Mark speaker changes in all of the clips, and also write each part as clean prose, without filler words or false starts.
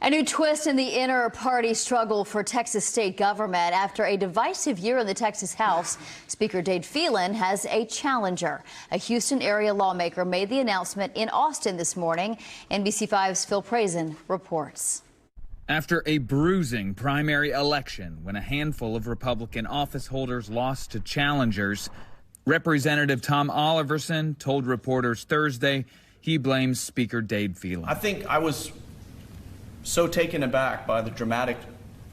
Speaker 1: A new twist in the inner party struggle for Texas state government. After a divisive year in the Texas House, Speaker Dade Phelan has a challenger. A Houston area lawmaker made the announcement in Austin this morning. NBC5's Phil Prazan reports.
Speaker 2: After a bruising primary election, when a handful of Republican office holders lost to challengers, Representative Tom Oliverson told reporters Thursday he blames Speaker Dade Phelan.
Speaker 3: I think I was so taken aback by the dramatic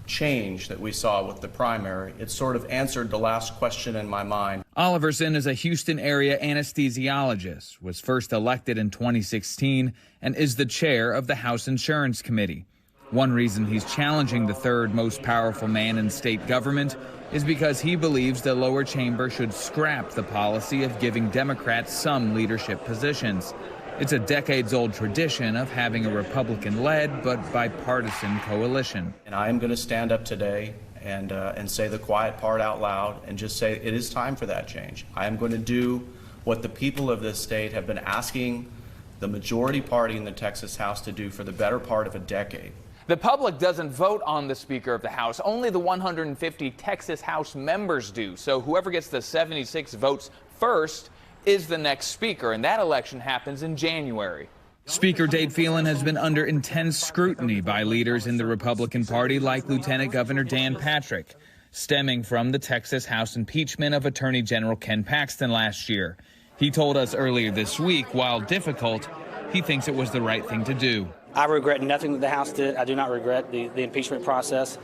Speaker 3: change that we saw with the primary. It sort of answered the last question in my mind.
Speaker 2: Oliverson is a Houston area anesthesiologist, was first elected in 2016, and is the chair of the House Insurance Committee. One reason he's challenging the third most powerful man in state government is because he believes the lower chamber should scrap the policy of giving Democrats some leadership positions. It's a decades-old tradition of having a Republican-led but bipartisan coalition.
Speaker 3: And I am going to stand up today and say the quiet part out loud and just say it is time for that change. I am going to do what the people of this state have been asking the majority party in the Texas House to do for the better part of a decade.
Speaker 4: The public doesn't vote on the Speaker of the House. Only the 150 Texas House members do. So whoever gets the 76 votes first is the next Speaker, and that election happens in January.
Speaker 2: Speaker Dade Phelan has been under intense scrutiny by leaders in the Republican Party like Lieutenant Governor Dan Patrick, stemming from the Texas House impeachment of Attorney General Ken Paxton last year. He told us earlier this week, while difficult, he thinks it was the right thing to do.
Speaker 5: I regret nothing that the House did. I do not regret the impeachment process.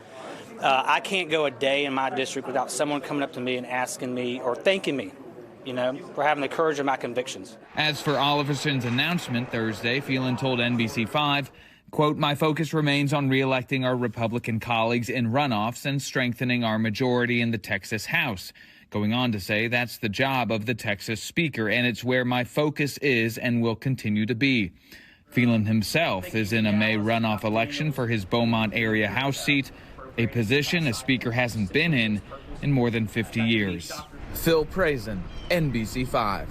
Speaker 5: I can't go a day in my district without someone coming up to me and asking me or thanking me, for having the courage of my convictions.
Speaker 2: As for Oliverson's announcement Thursday, Phelan told NBC5, quote, "My focus remains on re-electing our Republican colleagues in runoffs and strengthening our majority in the Texas House." Going on to say that's the job of the Texas Speaker, and it's where my focus is and will continue to be. Phelan himself is in a May runoff election for his Beaumont area House seat, a position a Speaker hasn't been in more than 50 years. Phil Prazan, NBC5.